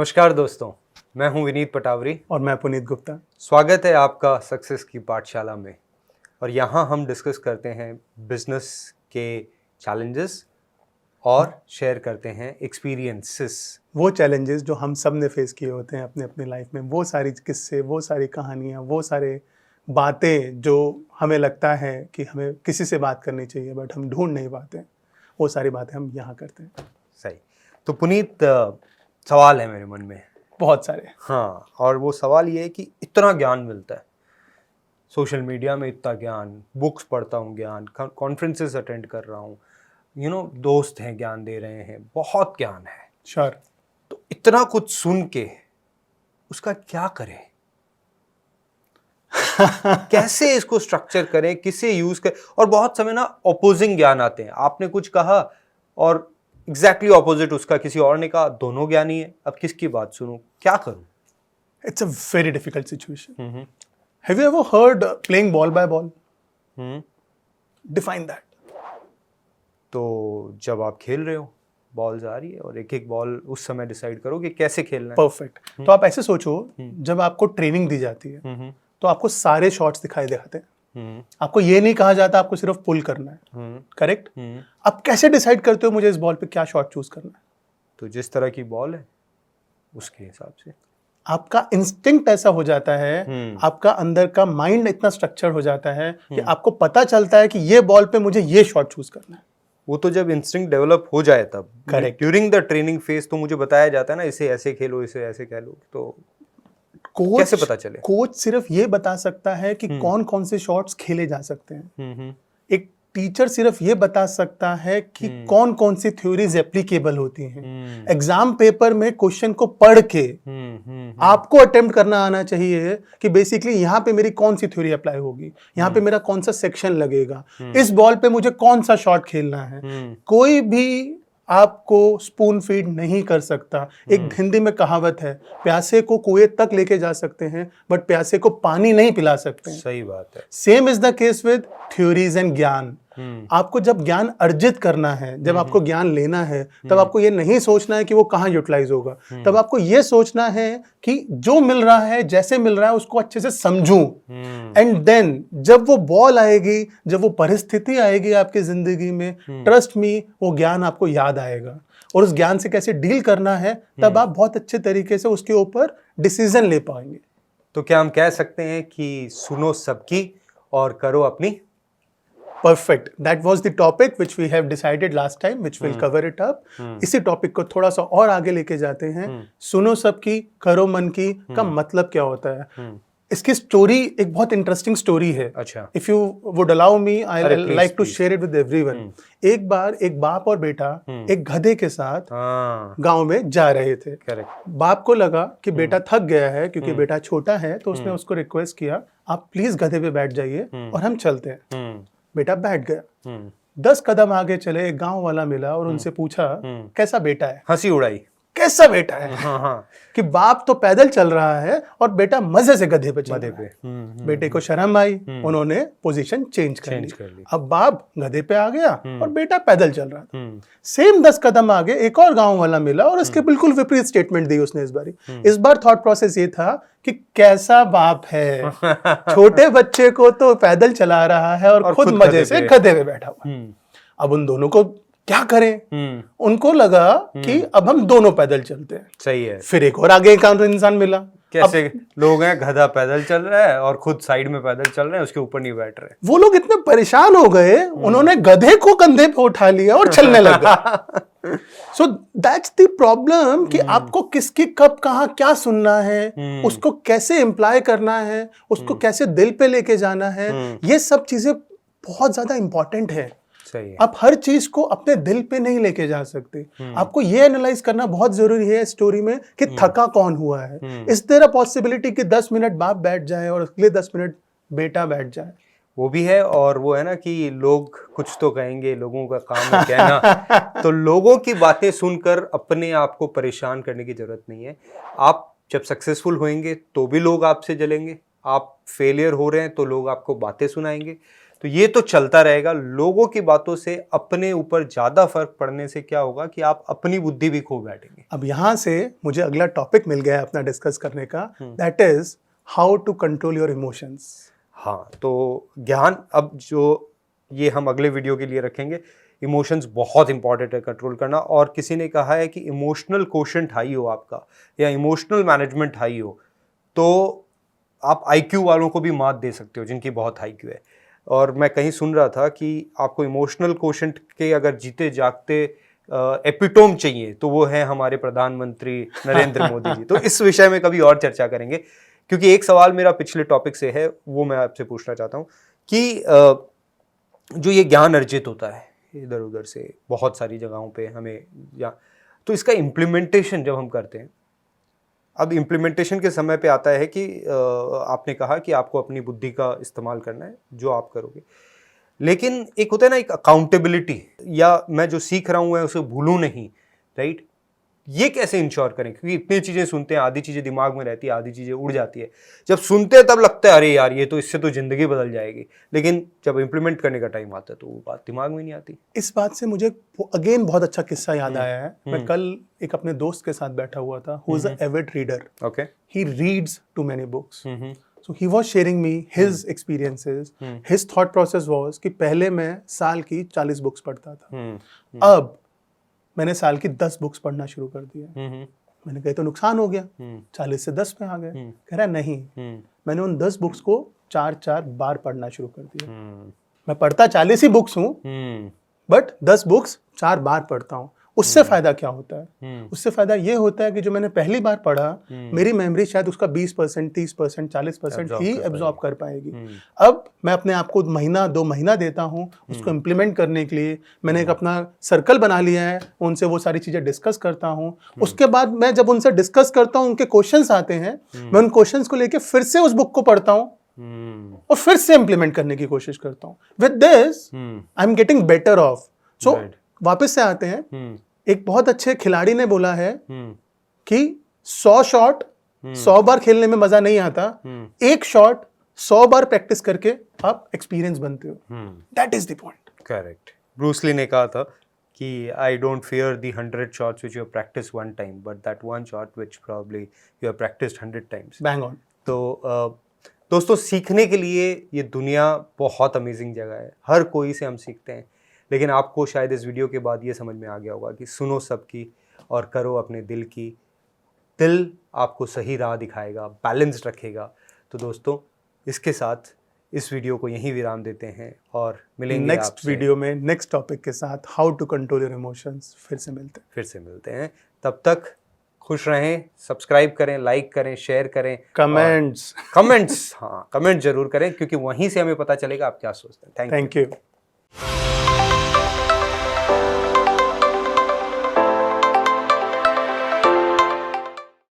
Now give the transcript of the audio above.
नमस्कार दोस्तों, मैं हूं विनीत पटावरी और मैं पुनीत गुप्ता। स्वागत है आपका सक्सेस की पाठशाला में। और यहाँ हम डिस्कस करते हैं बिजनेस के चैलेंजेस और शेयर करते हैं एक्सपीरियंसेस। वो चैलेंजेस जो हम सब ने फेस किए होते हैं अपने अपने लाइफ में, वो सारी किस्से, वो सारी कहानियाँ, वो सारे बातें जो हमें लगता है कि हमें किसी से बात करनी चाहिए बट हम ढूंढ नहीं पाते, वो सारी बातें हम यहाँ करते हैं। सही। तो पुनीत, सवाल है मेरे मन में बहुत सारे। हाँ, और वो सवाल ये है कि इतना ज्ञान मिलता है सोशल मीडिया में, इतना ज्ञान, बुक्स पढ़ता हूँ, ज्ञान, कॉन्फ्रेंसेस अटेंड कर रहा हूँ, दोस्त हैं ज्ञान दे रहे हैं, बहुत ज्ञान है। श्योर। तो इतना कुछ सुन के उसका क्या करें? कैसे इसको स्ट्रक्चर करें, किसे यूज करें? और बहुत समय ना ऑपोजिंग ज्ञान आते हैं। आपने कुछ कहा और एग्जैक्टली ऑपोजिट उसका किसी और ने कहा, दोनों ज्ञानी है, अब किसकी बात सुनूं, क्या करूं? It's a very difficult situation. Have you ever heard playing ball by ball? Define that. तो जब आप खेल रहे हो, बॉल्स आ रही है और एक एक बॉल उस समय डिसाइड करो कि कैसे खेलना है। परफेक्ट। तो आप ऐसे सोचो, जब आपको ट्रेनिंग दी जाती है तो आपको सारे शॉट्स दिखाई देते हैं। आपको ये नहीं कहा जाता आपको सिर्फ पुल करना है, करेक्ट? आप कैसे डिसाइड करते हो मुझे इस बॉल पे क्या शॉट चूज करना है? तो जिस तरह की बॉल है उसके हिसाब से आपका इंस्टिंक्ट ऐसा हो जाता है, आपका अंदर का माइंड इतना स्ट्रक्चर हो जाता है कि आपको पता चलता है कि ये बॉल पे मुझे ये शॉट चूज करना है। वो तो जब इंस्टिंक्ट डेवलप हो जाए तब, correct. During the training phase तो मुझे बताया जाता है ना, इसे ऐसे खेलो, इसे ऐसे खेलो। तो कैसे पता चले? कोच सिर्फ ये बता सकता है कि कौन कौन से शॉट्स खेले जा सकते हैं। एक टीचर सिर्फ ये बता सकता है कि कौन कौन सी थ्योरीज एप्लीकेबल होती हैं। एग्जाम पेपर में क्वेश्चन को पढ़ के आपको अटेम्प्ट करना आना चाहिए कि बेसिकली यहाँ पे मेरी कौन सी थ्योरी अप्लाई होगी, यहाँ पे मेरा कौन सा सेक्शन लगेगा, इस बॉल पे मुझे कौन सा शॉट खेलना है। कोई भी आपको स्पून फीड नहीं कर सकता। एक हिंदी में कहावत है, प्यासे को कुएं तक लेके जा सकते हैं बट प्यासे को पानी नहीं पिला सकते हैं। सही बात है। Same is the case with theories and ज्ञान। आपको जब ज्ञान अर्जित करना है, जब आपको ज्ञान लेना है, तब आपको ये नहीं सोचना है कि वो कहाँ यूटिलाइज होगा। तब आपको ये सोचना है कि जो मिल रहा है, जैसे मिल रहा है, उसको अच्छे से समझूं। एंड देन जब वो बॉल आएगी, जब वो परिस्थिति आएगी आपकी जिंदगी में, ट्रस्ट मी, वो ज्ञान आपको याद आएगा और उस ज्ञान से कैसे डील करना है, तब आप बहुत अच्छे तरीके से उसके ऊपर डिसीजन ले पाएंगे। तो क्या हम कह सकते हैं कि सुनो सबकी और करो अपनी? Perfect. That was the topic which we have decided last time, which we'll cover it up. इसी टॉपिक को थोड़ा सा और आगे लेके जाते हैं। सुनो सबकी, करो मन की का मतलब क्या होता है? इसकी स्टोरी एक बहुत इंटरेस्टिंग स्टोरी है। अच्छा। If you would allow me, I like to share it with everyone. एक बार एक बाप और बेटा एक गधे के साथ गांव में जा रहे थे। करेक्ट। बाप को लगा कि बेटा थक गया है, क्योंकि बेटा छोटा है, तो उसने उसको रिक्वेस्ट किया, आप प्लीज गधे पे बैठ जाइए और हम चलते हैं। बेटा बैठ गया। 10 कदम आगे चले, एक गांव वाला मिला और उनसे पूछा, कैसा बेटा है? हंसी उड़ाई। कैसा बेटा है? हाँ। कि बाप तो पैदल चल रहा है और बेटा मजे से गधे पे चल रहा है। बेटे को शर्म आई, उन्होंने पोजीशन चेंज कर ली। अब बाप गधे पे आ गया और बेटा पैदल चल रहा था। सेम 10 कदम आगे एक और गांव वाला मिला और उसके बिल्कुल विपरीत स्टेटमेंट दी उसने। इस बार थॉट प्रोसेस ये था कि कैसा बाप है, छोटे बच्चे को तो पैदल चला रहा है और खुद मजे से गधे पे बैठा हुआ। अब उन दोनों को क्या करें? उनको लगा कि अब हम दोनों पैदल चलते हैं। सही है। फिर एक और आगे एक इंसान मिला। कैसे लोग हैं, गधा पैदल चल रहा है और खुद साइड में पैदल चल रहे हैं, उसके ऊपर नहीं बैठ रहे। वो लोग इतने परेशान हो गए, उन्होंने गधे को कंधे पे उठा लिया और चलने लगा। सो दैट्स द प्रॉब्लम कि आपको किसकी कब कहाँ क्या सुनना है, उसको कैसे इम्प्लाई करना है, उसको कैसे दिल पे लेके जाना है, ये सब चीजें बहुत ज्यादा इंपॉर्टेंट है। आप हर चीज को अपने दिल पे नहीं लेके जा सकते। आपको ये एनालाइज करना बहुत जरूरी है स्टोरी में कि थका कौन हुआ है। इस देयर अ पॉसिबिलिटी कि 10 मिनट बाप बैठ जाए और अगले 10 मिनट बेटा बैठ जाए? वो भी है। और वो है ना कि लोग कुछ तो कहेंगे, लोगों का काम है कहना। तो लोगों की बातें सुनकर अपने आप को परेशान करने की जरूरत नहीं है। आप जब सक्सेसफुल होंगे तो भी लोग आपसे जलेंगे, आप फेलियर हो रहे हैं तो लोग आपको बातें सुनाएंगे, तो ये तो चलता रहेगा। लोगों की बातों से अपने ऊपर ज़्यादा फर्क पड़ने से क्या होगा कि आप अपनी बुद्धि भी खो बैठेंगे। अब यहाँ से मुझे अगला टॉपिक मिल गया है अपना डिस्कस करने का, that is how to control your emotions. हाँ, तो ज्ञान अब जो ये हम अगले वीडियो के लिए रखेंगे। इमोशंस बहुत इंपॉर्टेंट है कंट्रोल करना, और किसी ने कहा है कि इमोशनल कोशेंट हाई हो आपका या इमोशनल मैनेजमेंट हाई हो तो आप आईक्यू वालों को भी मात दे सकते हो जिनकी बहुत आईक्यू है। और मैं कहीं सुन रहा था कि आपको इमोशनल कोशेंट के अगर जीते जागते एपिटोम चाहिए तो वो है हमारे प्रधानमंत्री नरेंद्र मोदी जी। तो इस विषय में कभी और चर्चा करेंगे, क्योंकि एक सवाल मेरा पिछले टॉपिक से है, वो मैं आपसे पूछना चाहता हूँ कि जो ये ज्ञान अर्जित होता है इधर उधर से बहुत सारी जगहों पे हमें, या तो इसका इम्प्लीमेंटेशन जब हम करते हैं, अब इम्प्लीमेंटेशन के समय पे आता है कि आपने कहा कि आपको अपनी बुद्धि का इस्तेमाल करना है जो आप करोगे, लेकिन एक होता है ना एक अकाउंटेबिलिटी, या मैं जो सीख रहा हूँ मैं उसे भूलूं नहीं, राइट? ये कैसे इंश्योर करें? क्योंकि इतनी चीज़ें सुनते हैं, आधी चीज़ें दिमाग में रहती है, आधी चीज़ें उड़ जाती है। जब सुनते हैं तब लगता है अरे यार ये तो, इससे तो ज़िंदगी बदल जाएगी, लेकिन जब इम्प्लीमेंट करने का टाइम आता है तो वो बात दिमाग में नहीं आती। इस बात से मुझे अगेन बहुत अच्छा किस्सा याद आया है। मैं कल एक अपने दोस्त के साथ बैठा हुआ था, who is a avid reader. Okay, he reads too many books, so he was sharing me his experiences. His thought process was कि पहले मैं साल की 40 बुक्स पढ़ता था, अब मैंने साल की 10 बुक्स पढ़ना शुरू कर दिया। मैंने कहा तो नुकसान हो गया, 40 से 10 पे आ गए। कह रहा नहीं, मैंने उन 10 बुक्स को 4-4 बार पढ़ना शुरू कर दिया। मैं पढ़ता 40 ही बुक्स हूँ, बट 10 बुक्स 4 बार पढ़ता हूँ। उससे फायदा क्या होता है? उससे फायदा ये होता है कि जो मैंने पहली बार पढ़ा, मेरी मेमोरी शायद उसका 20%, 30%, 40% ही एब्जॉर्ब कर पाएगी। अब मैं अपने आप को महीना 2 महीना देता हूँ उसको इम्प्लीमेंट करने के लिए। मैंने एक अपना सर्कल बना लिया है, उनसे वो सारी चीजें डिस्कस करता हूँ। उसके बाद मैं जब उनसे डिस्कस करता हूँ, उनके क्वेश्चंस आते हैं, मैं उन क्वेश्चंस को लेके फिर से उस बुक को पढ़ता हूँ और फिर से इम्प्लीमेंट करने की कोशिश करता हूँ। With this I am getting better off. So वापस से आते हैं, एक बहुत अच्छे खिलाड़ी ने बोला है कि 100 शॉट 100 बार खेलने में मजा नहीं आता, एक शॉट 100 बार प्रैक्टिस करके आप एक्सपीरियंस बनते हो। That is the point. Correct. Bruce Lee ने कहा था कि I don't fear the 100 shots which you have practiced one time, but that one shot which probably you have practiced 100 times. Bang on. तो दोस्तों, सीखने के लिए ये दुनिया बहुत अमेजिंग जगह है, हर कोई से हम सीखते हैं, लेकिन आपको शायद इस वीडियो के बाद ये समझ में आ गया होगा कि सुनो सबकी और करो अपने दिल की। दिल आपको सही राह दिखाएगा, बैलेंस्ड रखेगा। तो दोस्तों, इसके साथ इस वीडियो को यहीं विराम देते हैं और मिलेंगे नेक्स्ट वीडियो में नेक्स्ट टॉपिक के साथ, how to control your emotions. फिर से मिलते हैं। तब तक खुश रहें, सब्सक्राइब करें, लाइक करें, शेयर करें, कमेंट्स हाँ, कमेंट जरूर करें, क्योंकि वहीं से हमें पता चलेगा आप क्या सोचते हैं। Thank you.